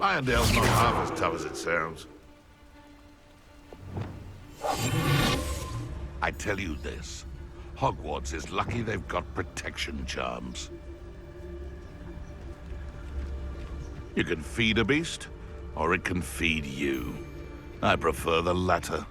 Irondale's not half as tough as it sounds. I tell you this, Hogwarts is lucky they've got protection charms. You can feed a beast, or it can feed you. I prefer the latter.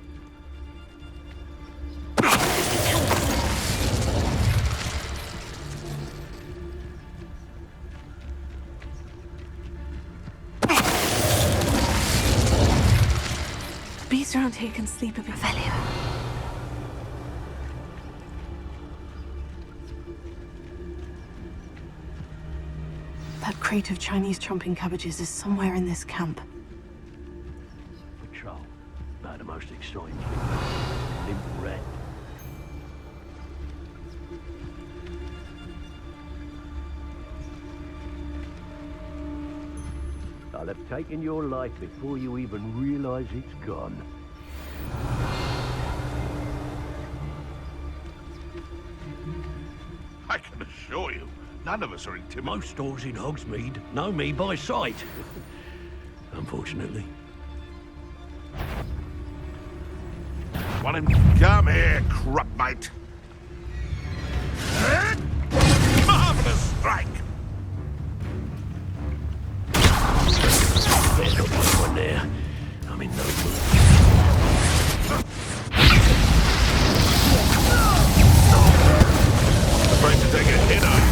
Beasts around here can sleep a bit value. That crate of Chinese chomping cabbages is somewhere in this camp. Patrol. About the most exciting thing. Limp red. I'll have taken your life before you even realize it's gone. I can assure you, none of us are intimidated. Most stores in Hogsmeade know me by sight. Unfortunately. Want him? Come here, crupmate. Marvelous strike! There's not much one there. I'm in no mood. Afraid to take a hit, are you?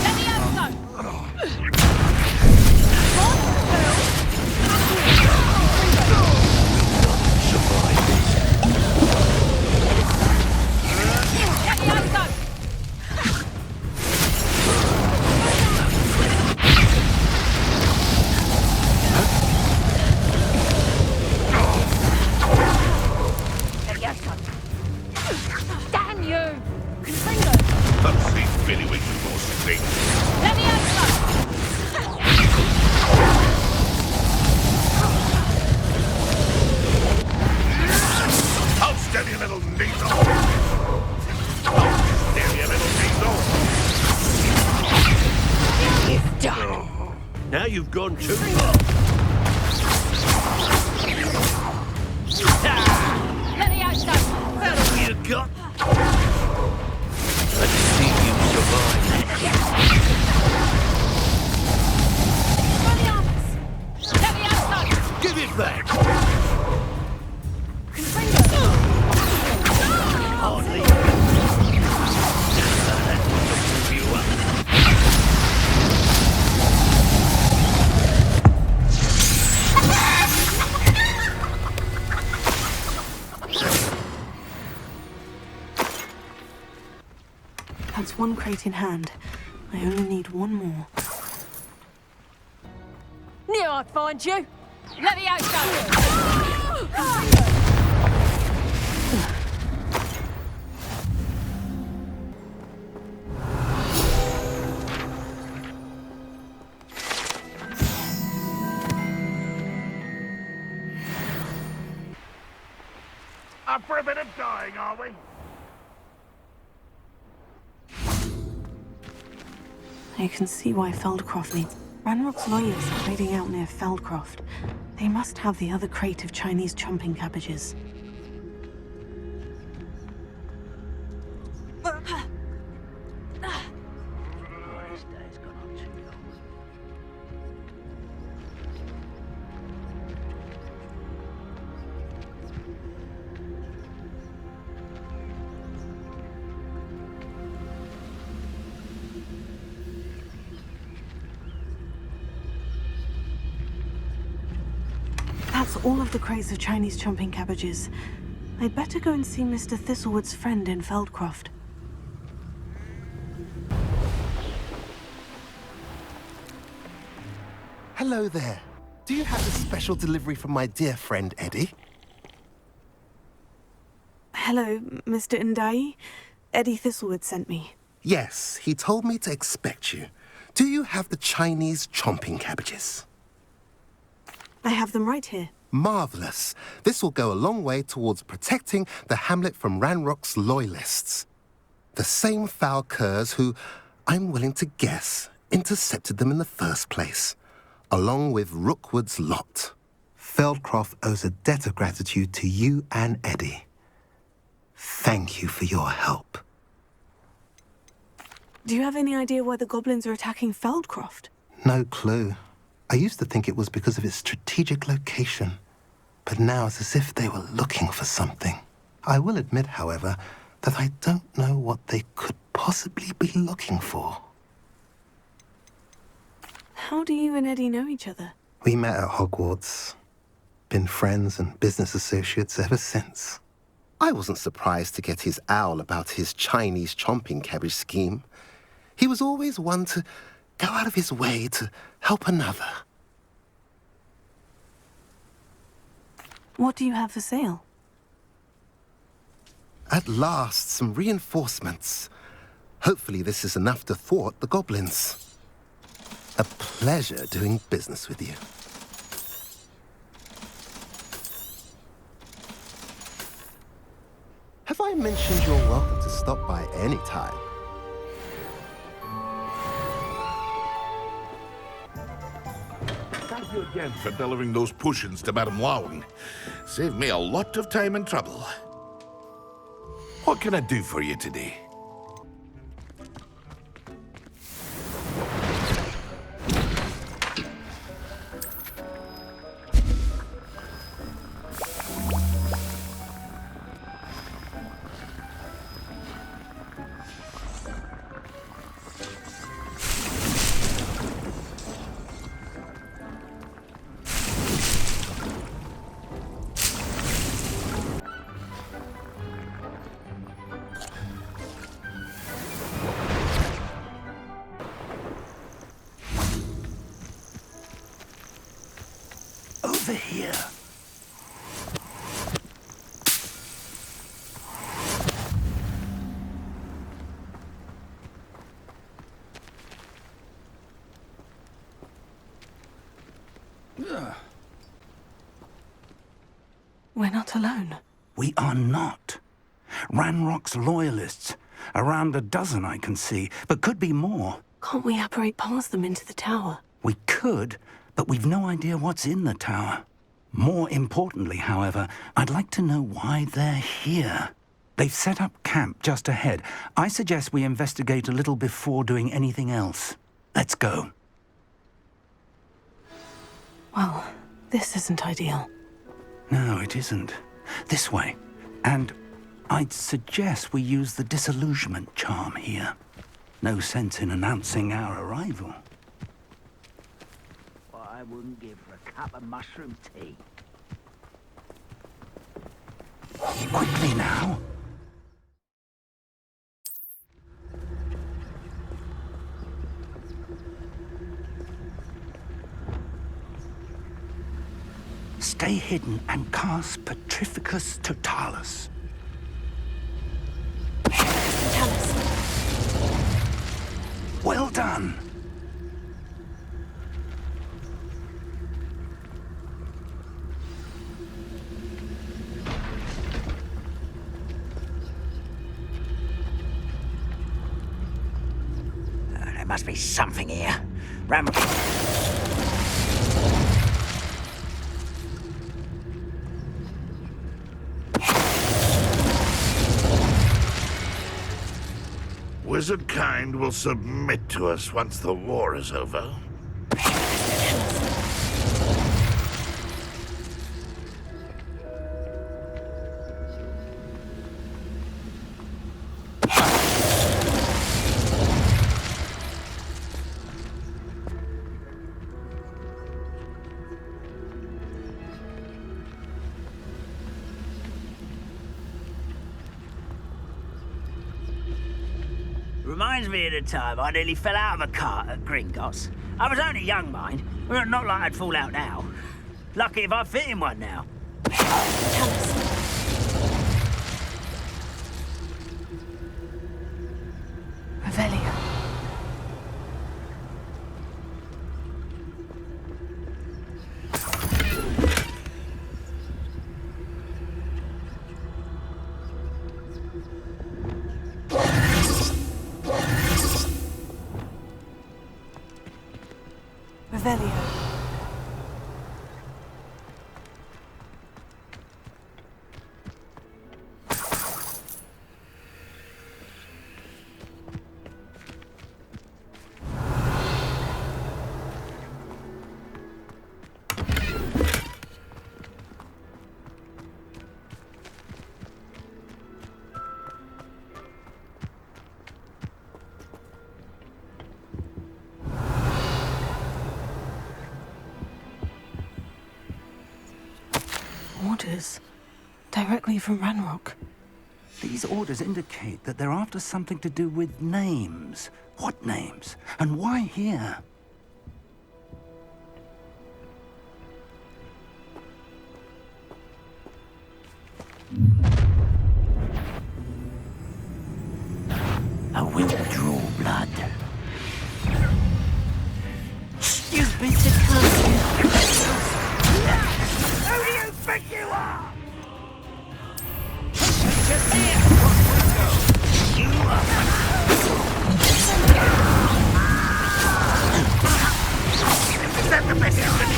Let me have some. Survive this. Let me have some. Let me have some. Damn you! Confringo! Let's see Billy with you more sting. Let me have some. Outstanding little needle! Outstanding little needle! It's done. Now you've gone too far. Let me have some. What have you got? Let's see you survive. Run the arms. Let me have some. Give it back. Confringo! Hardly. That took you up. That's one crate in hand. I only need one more. Knew I'd find you. Let me have some. Up for a bit of dying, are we? You can see why Feldcroft needs... Ranrock's loyalists are hiding out near Feldcroft. They must have the other crate of Chinese chomping cabbages. This day's gone on too long. That's all of the crates of Chinese chomping cabbages. I'd better go and see Mr. Thistlewood's friend in Feldcroft. Hello there. Do you have a special delivery from my dear friend Eddie? Hello, Mr. Ndai. Eddie Thistlewood sent me. Yes, he told me to expect you. Do you have the Chinese chomping cabbages? I have them right here. Marvelous. This will go a long way towards protecting the hamlet from Ranrock's loyalists. The same foul curs who, I'm willing to guess, intercepted them in the first place, along with Rookwood's lot. Feldcroft owes a debt of gratitude to you and Eddie. Thank you for your help. Do you have any idea why the goblins are attacking Feldcroft? No clue. I used to think it was because of its strategic location, but now it's as if they were looking for something. I will admit, however, that I don't know what they could possibly be looking for. How do you and Eddie know each other? We met at Hogwarts. Been friends and business associates ever since. I wasn't surprised to get his owl about his Chinese chomping cabbage scheme. He was always one to go out of his way to help another. What do you have for sale? At last, some reinforcements. Hopefully this is enough to thwart the goblins. A pleasure doing business with you. Have I mentioned you're welcome to stop by any time? Thank you again for delivering those potions to Madame Wong. Saved me a lot of time and trouble. What can I do for you today? Over here. We're not alone. We are not. Ranrock's loyalists. Around a dozen I can see, but could be more. Can't we apparate past them into the tower? We could, but we've no idea what's in the tower. More importantly, however, I'd like to know why they're here. They've set up camp just ahead. I suggest we investigate a little before doing anything else. Let's go. Well, this isn't ideal. No, it isn't. This way. And I'd suggest we use the disillusionment charm here. No sense in announcing our arrival. I wouldn't give for a cup of mushroom tea. Quickly now. Stay hidden and cast Petrificus Totalis. Tell us. Well done. There must be something here. Wizard kind will submit to us once the war is over. Reminds me of the time I nearly fell out of a cart at Gringotts. I was only young, mind. Well, not like I'd fall out now. Lucky if I fit in one now. Tell us. Revelio. Revelio. Orders. Directly from Ranrock. These orders indicate that they're after something to do with names. What names? And why here? I will draw blood. Stupid to come here. Who do you think you are? You are. Is that the best you can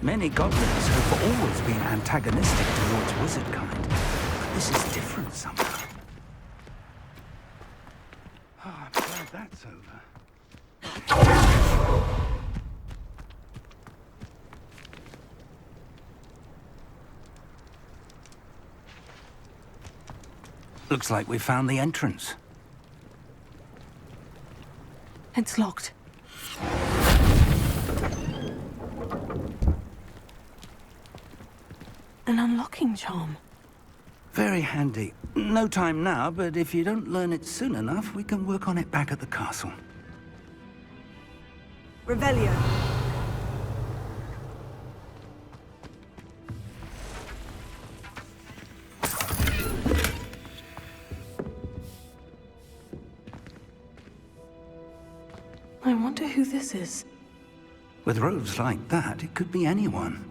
Many goblins have always been antagonistic towards wizard kind, but this is different somehow. Oh, I'm glad that's over. Looks like we found the entrance. It's locked. An unlocking charm. Very handy. No time now, but if you don't learn it soon enough, we can work on it back at the castle. Revelio. I wonder who this is. With robes like that, it could be anyone.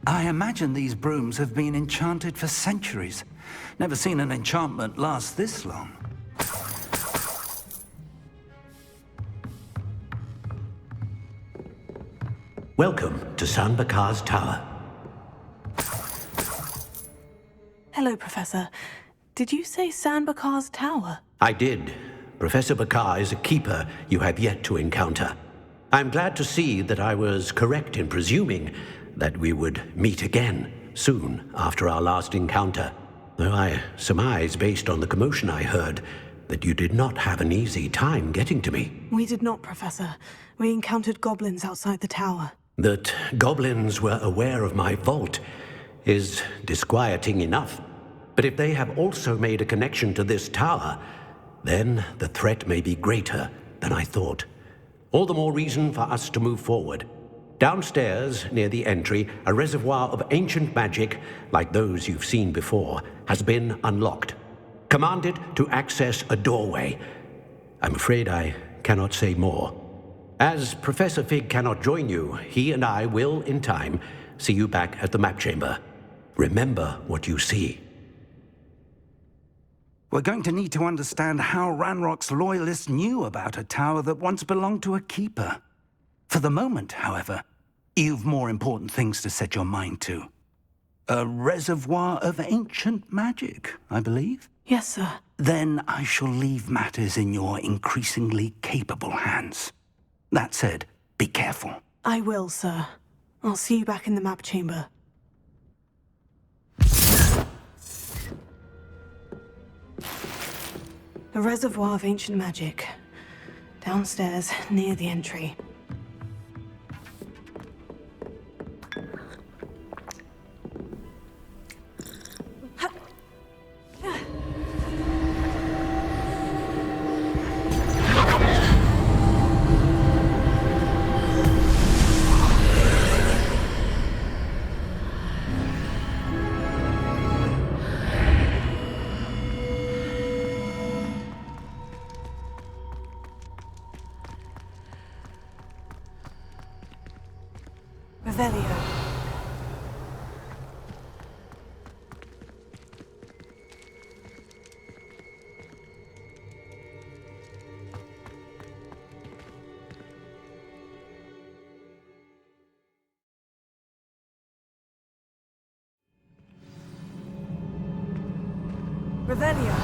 I imagine these brooms have been enchanted for centuries. Never seen an enchantment last this long. Welcome to San Bakar's tower. Hello, Professor. Did you say San Bakar's tower? I did. Professor Bakar is a keeper you have yet to encounter. I'm glad to see that I was correct in presuming that we would meet again soon after our last encounter, though I surmise, based on the commotion I heard, that you did not have an easy time getting to me. We did not, Professor. We encountered goblins outside the tower. That goblins were aware of my vault is disquieting enough. But if they have also made a connection to this tower, then the threat may be greater than I thought. All the more reason for us to move forward. Downstairs, near the entry, a reservoir of ancient magic, like those you've seen before, has been unlocked. Commanded to access a doorway. I'm afraid I cannot say more. As Professor Fig cannot join you, he and I will, in time, see you back at the map chamber. Remember what you see. We're going to need to understand how Ranrock's loyalists knew about a tower that once belonged to a keeper. For the moment, however, you've more important things to set your mind to. A reservoir of ancient magic, I believe? Yes, sir. Then I shall leave matters in your increasingly capable hands. That said, be careful. I will, sir. I'll see you back in the map chamber. A reservoir of ancient magic. Downstairs, near the entry. Revelio. Revelio.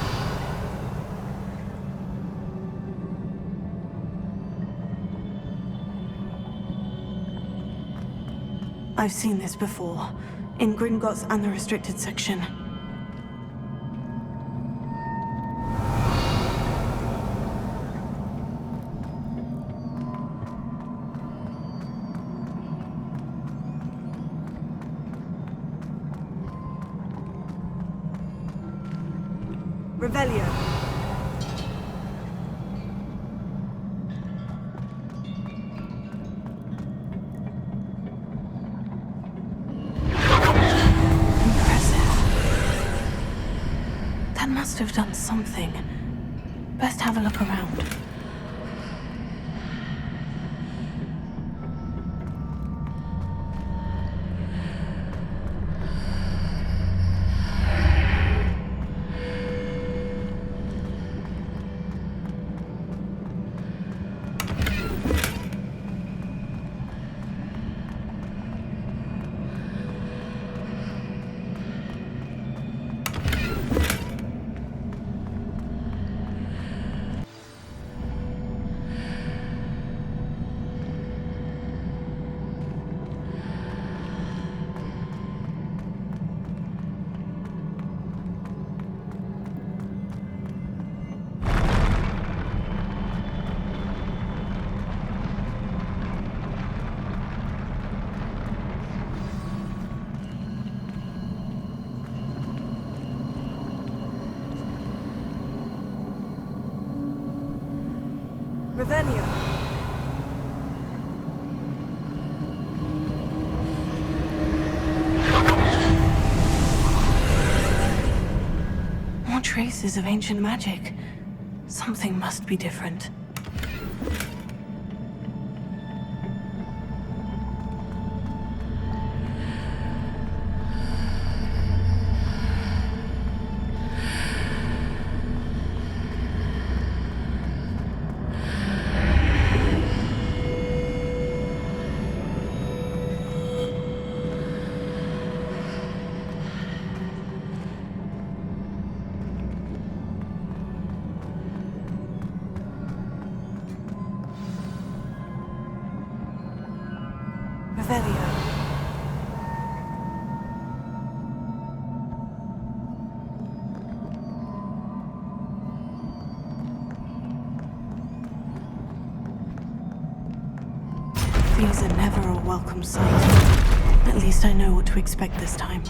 I've seen this before, in Gringotts and the restricted section. Revelio. Must have done something. Best have a look around. Revelio. More traces of ancient magic. Something must be different. Revelio. These are never a welcome sight. At least I know what to expect this time.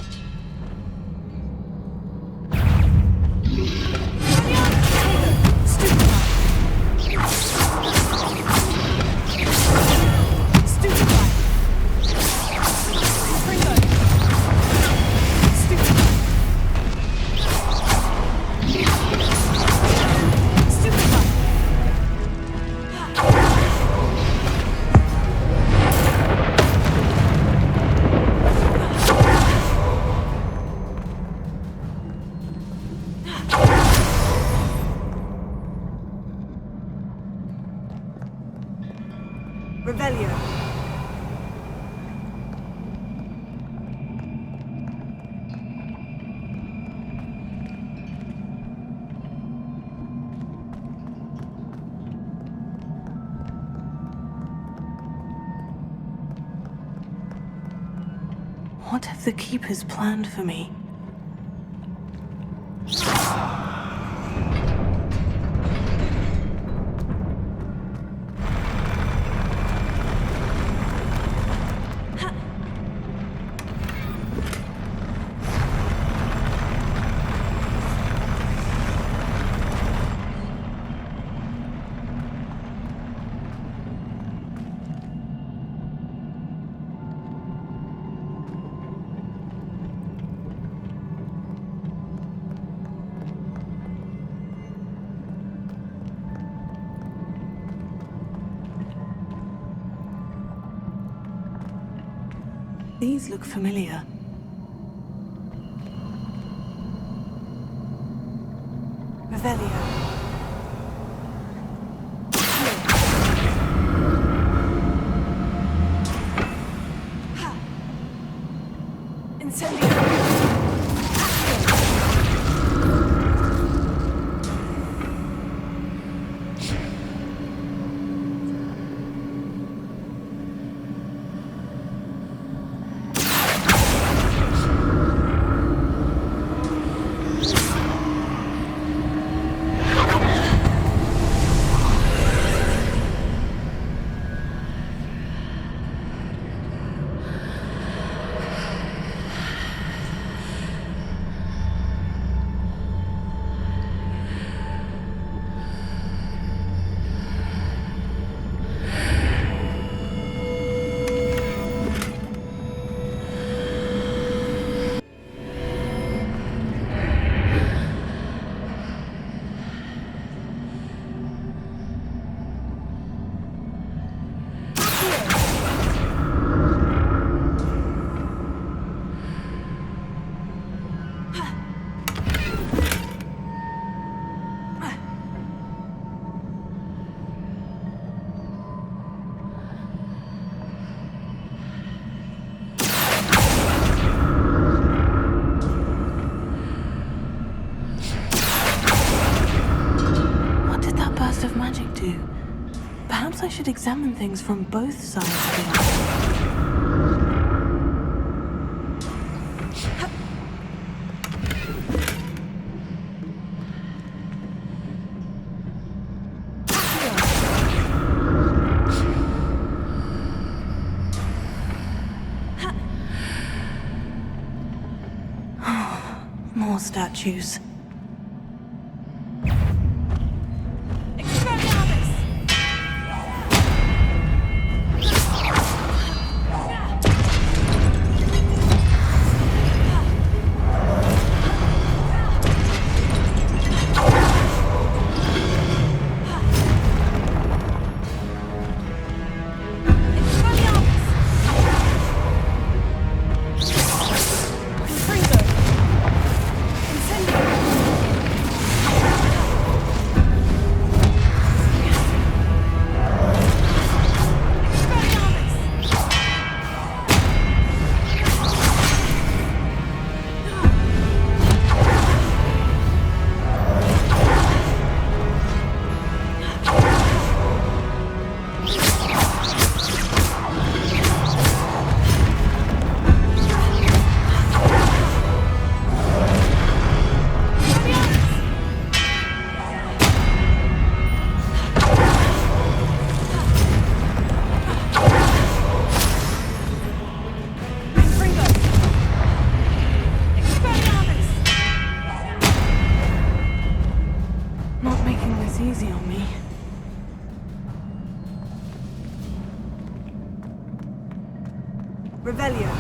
Revelio. What have the Keepers planned for me? These look familiar. Revelio. Incendio. Of magic do? Perhaps I should examine things from both sides of the arc. More statues. Easy on me. Revelio.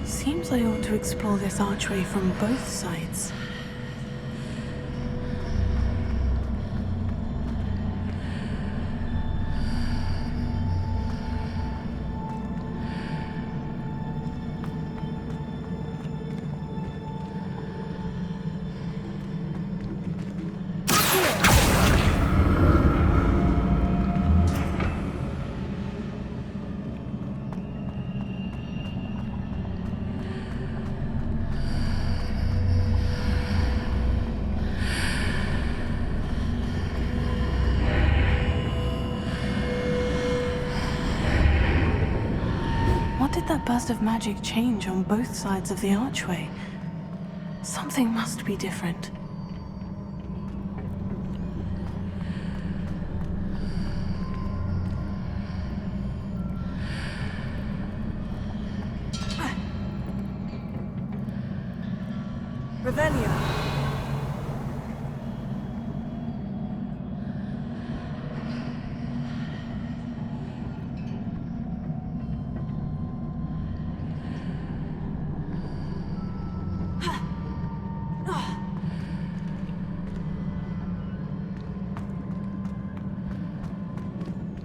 Seems I ought to explore this archway from both sides. burst of magic change on both sides of the archway. Something must be different. Revelio.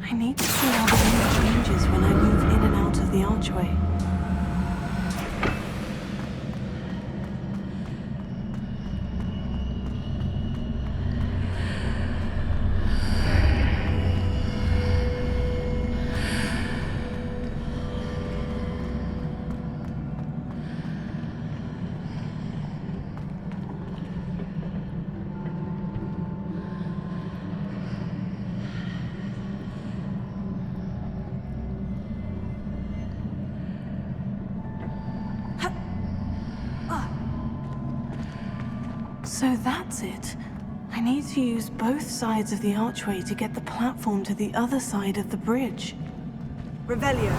I need to see how the wind changes when I move in and out of the archway. So that's it. I need to use both sides of the archway to get the platform to the other side of the bridge. Revelio.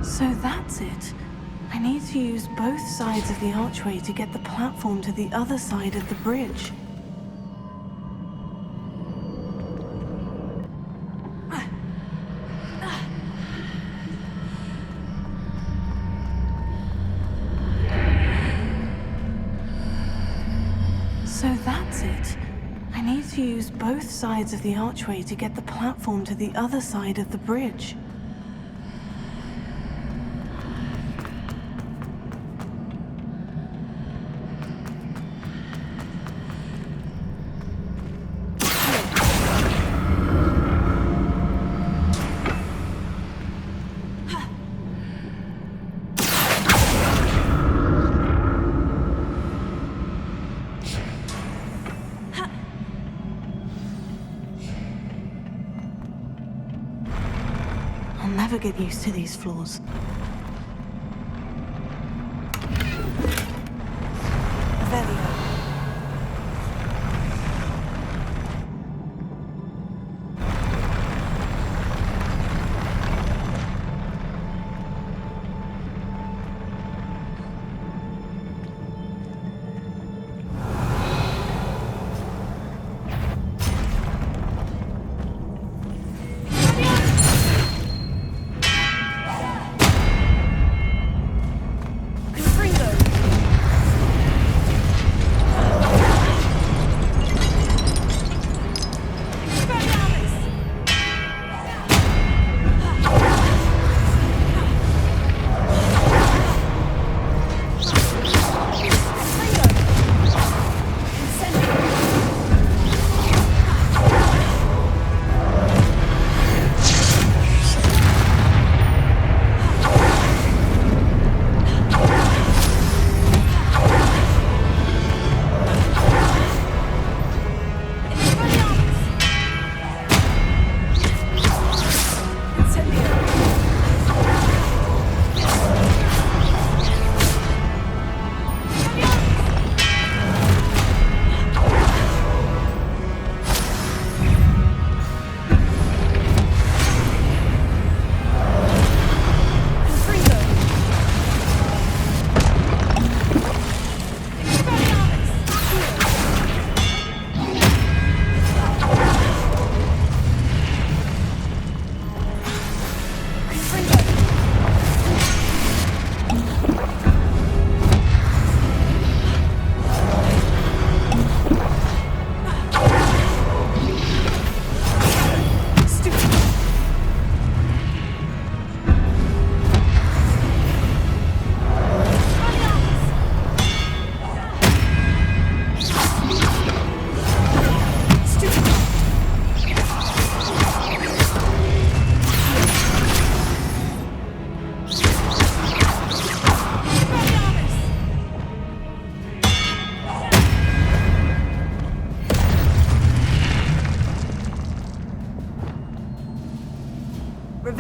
So that's it. I need to use both sides of the archway to get the platform to the other side of the bridge. So that's it. I need to use both sides of the archway to get the platform to the other side of the bridge. I'll never get used to these floors. Revelio.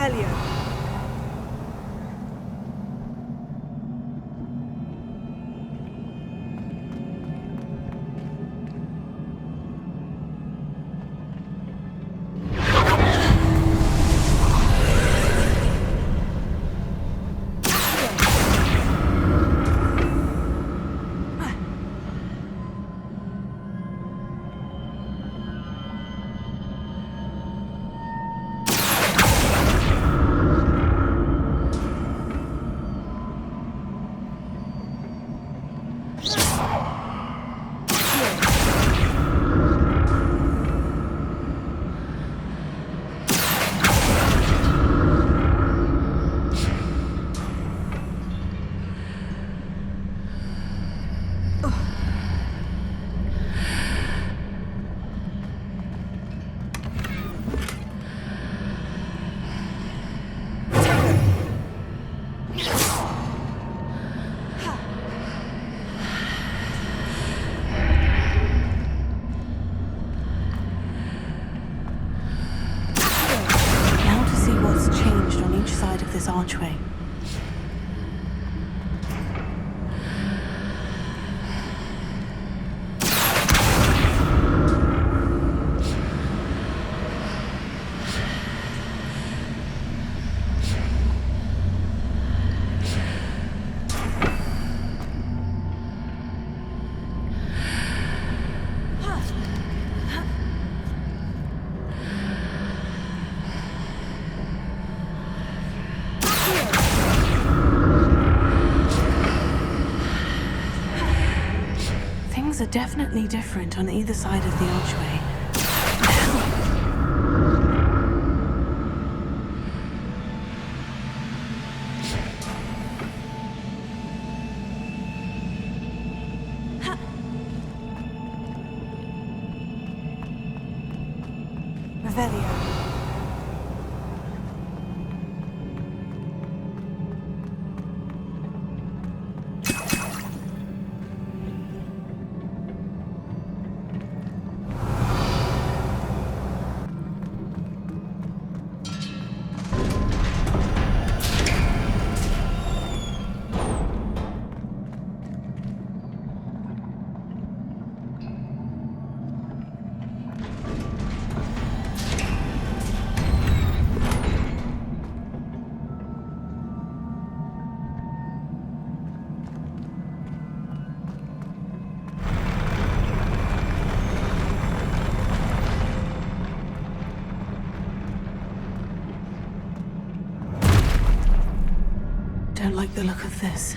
Revelio. This archway. Things are definitely different on either side of the archway. Revelio. Don't like the look of this.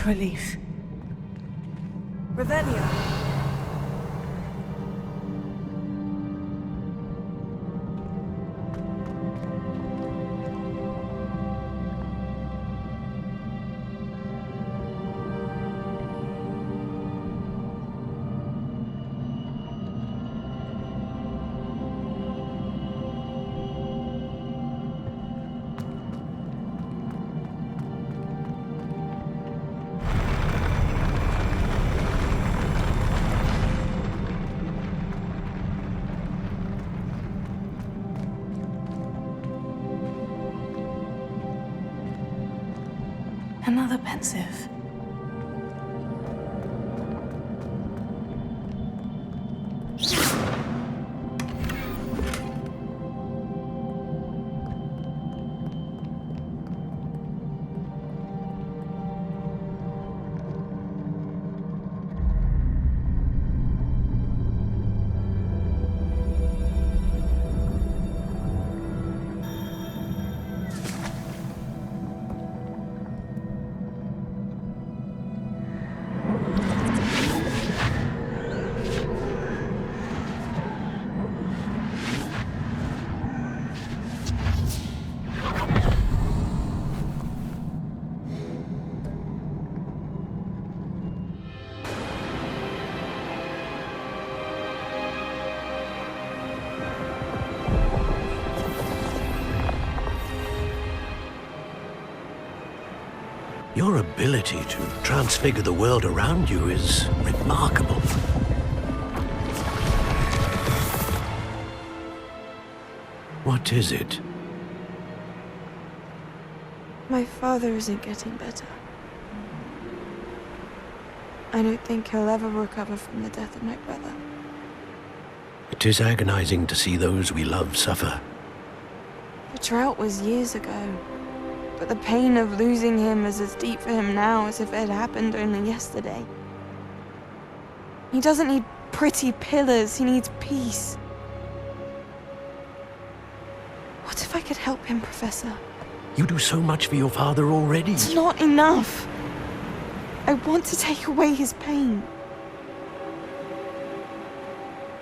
a relief. Revelio. Another pensive. Your ability to transfigure the world around you is remarkable. What is it? My father isn't getting better. I don't think he'll ever recover from the death of my brother. It is agonizing to see those we love suffer. The drought was years ago, but the pain of losing him is as deep for him now as if it had happened only yesterday. He doesn't need pretty pillars, he needs peace. What if I could help him, Professor? You do so much for your father already. It's not enough. I want to take away his pain.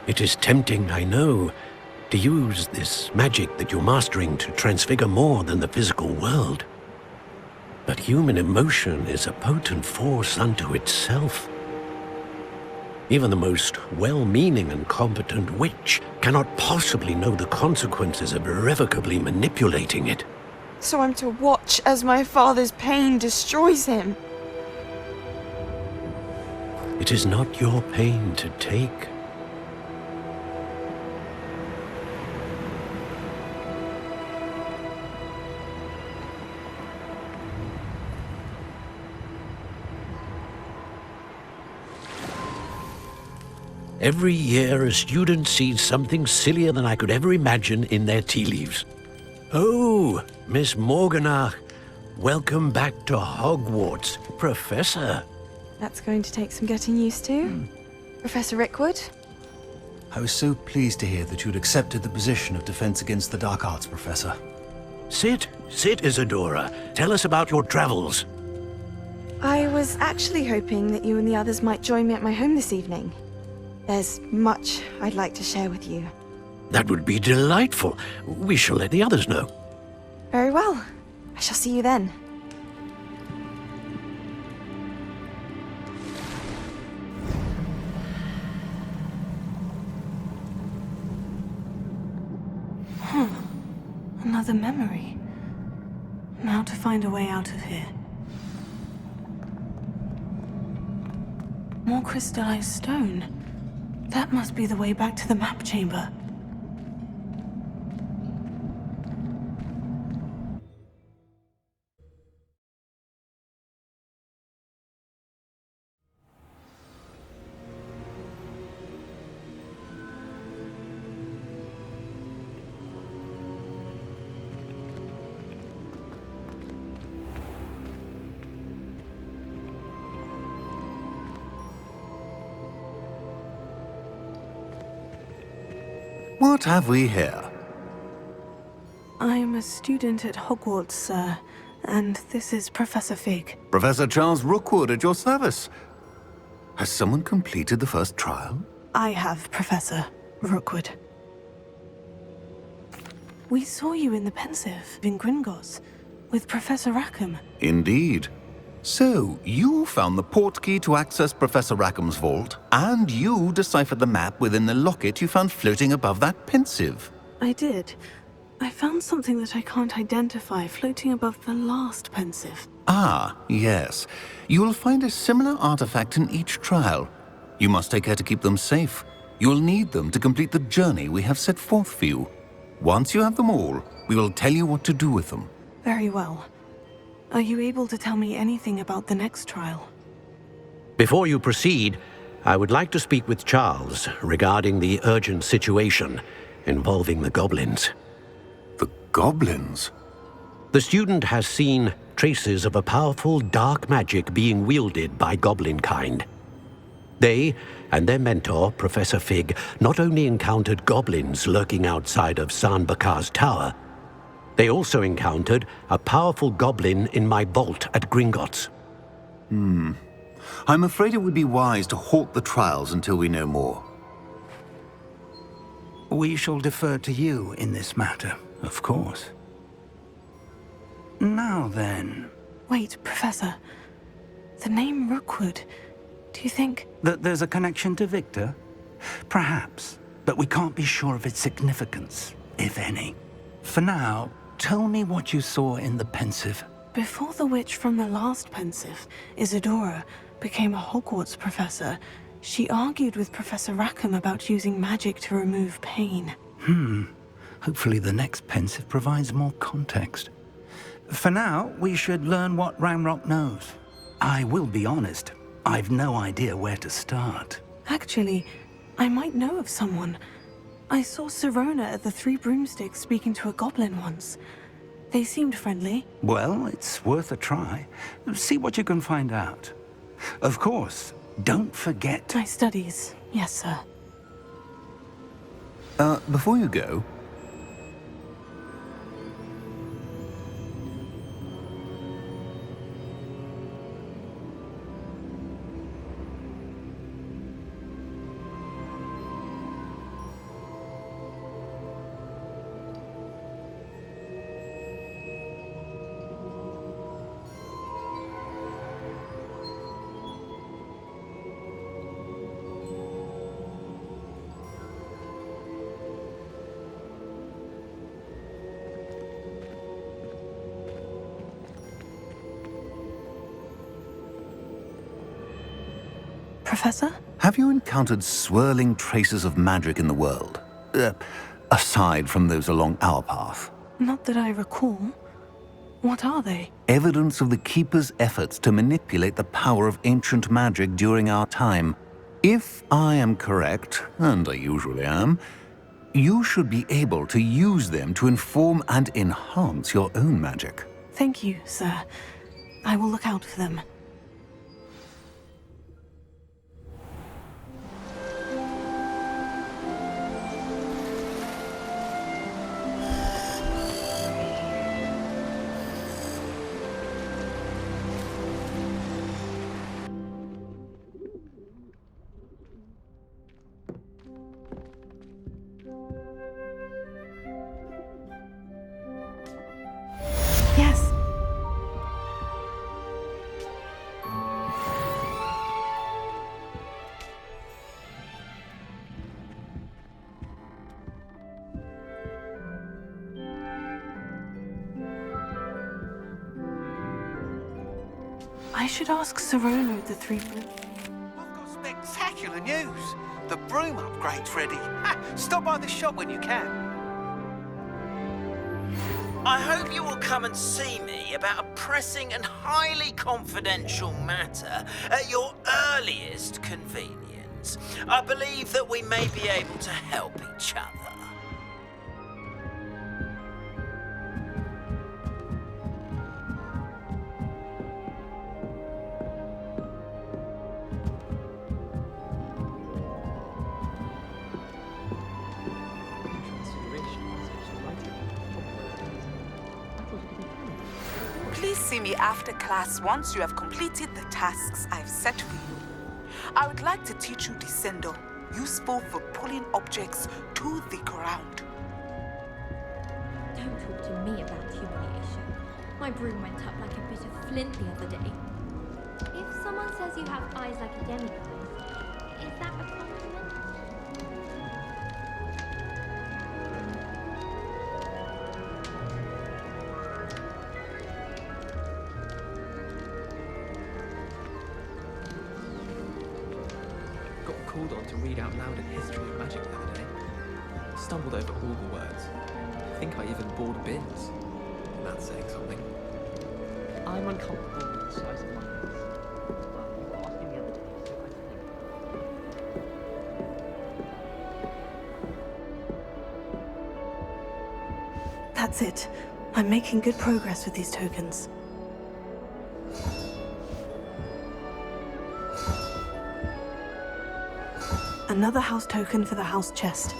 It is tempting, I know, to use this magic that you're mastering to transfigure more than the physical world. But human emotion is a potent force unto itself. Even the most well-meaning and competent witch cannot possibly know the consequences of irrevocably manipulating it. So I'm to watch as my father's pain destroys him. It is not your pain to take. Every year, a student sees something sillier than I could ever imagine in their tea leaves. Oh, Miss Morganach, welcome back to Hogwarts, Professor. That's going to take some getting used to. Professor Rickwood? I was so pleased to hear that you'd accepted the position of Defense Against the Dark Arts, Professor. Sit, Isadora. Tell us about your travels. I was actually hoping that you and the others might join me at my home this evening. There's much I'd like to share with you. That would be delightful. We shall let the others know. Very well. I shall see you then. Another memory. Now to find a way out of here. More crystallized stone. That must be the way back to the map chamber. What have we here? I'm a student at Hogwarts, sir. And this is Professor Fig. Professor Charles Rookwood at your service. Has someone completed the first trial? I have, Professor Rookwood. We saw you in the Pensive in Gringotts with Professor Rackham. Indeed. So, you found the portkey to access Professor Rackham's vault, and you deciphered the map within the locket you found floating above that Pensive. I did. I found something that I can't identify floating above the last Pensive. Ah, yes. You will find a similar artifact in each trial. You must take care to keep them safe. You will need them to complete the journey we have set forth for you. Once you have them all, we will tell you what to do with them. Very well. Are you able to tell me anything about the next trial? Before you proceed, I would like to speak with Charles regarding the urgent situation involving the goblins. The goblins? The student has seen traces of a powerful dark magic being wielded by goblin kind. They and their mentor, Professor Fig, not only encountered goblins lurking outside of San Bakar's tower, they also encountered a powerful goblin in my vault at Gringotts. I'm afraid it would be wise to halt the trials until we know more. We shall defer to you in this matter, of course. Now then... Wait, Professor. The name Rookwood. Do you think... That there's a connection to Victor? Perhaps, but we can't be sure of its significance, if any. For now, tell me what you saw in the Pensive. Before the witch from the last Pensive, Isadora, became a Hogwarts professor, she argued with Professor Rackham about using magic to remove pain. Hopefully the next Pensive provides more context. For now, we should learn what Ranrock knows. I will be honest, I've no idea where to start. Actually, I might know of someone. I saw Sirona at the Three Broomsticks speaking to a goblin once. They seemed friendly. Well, it's worth a try. See what you can find out. Of course, don't forget... My studies, yes, sir. Before you go... Professor? Have you encountered swirling traces of magic in the world? Aside from those along our path? Not that I recall. What are they? Evidence of the Keeper's efforts to manipulate the power of ancient magic during our time. If I am correct, and I usually am, you should be able to use them to inform and enhance your own magic. Thank you, sir. I will look out for them. Yes. I should ask Sirona at the Three Broomsticks. I've got spectacular news. The broom upgrade's ready. Stop by the shop when you can. I hope you will come and see me about a pressing and highly confidential matter at your earliest convenience. I believe that we may be able to help each other. Please see me after class once you have completed the tasks I've set for you. I would like to teach you Descendo, useful for pulling objects to the ground. Don't talk to me about humiliation. My broom went up like a bit of flint the other day. If someone says you have eyes like a demigod, is that a compliment? Got called on to read out loud a history of magic the other day. Stumbled over all the words. I think I even bored bins. That's saying something. I'm uncomfortable with the size of my hands. Well, you were asking the other day, so I think. That's it. I'm making good progress with these tokens. Another house token for the house chest.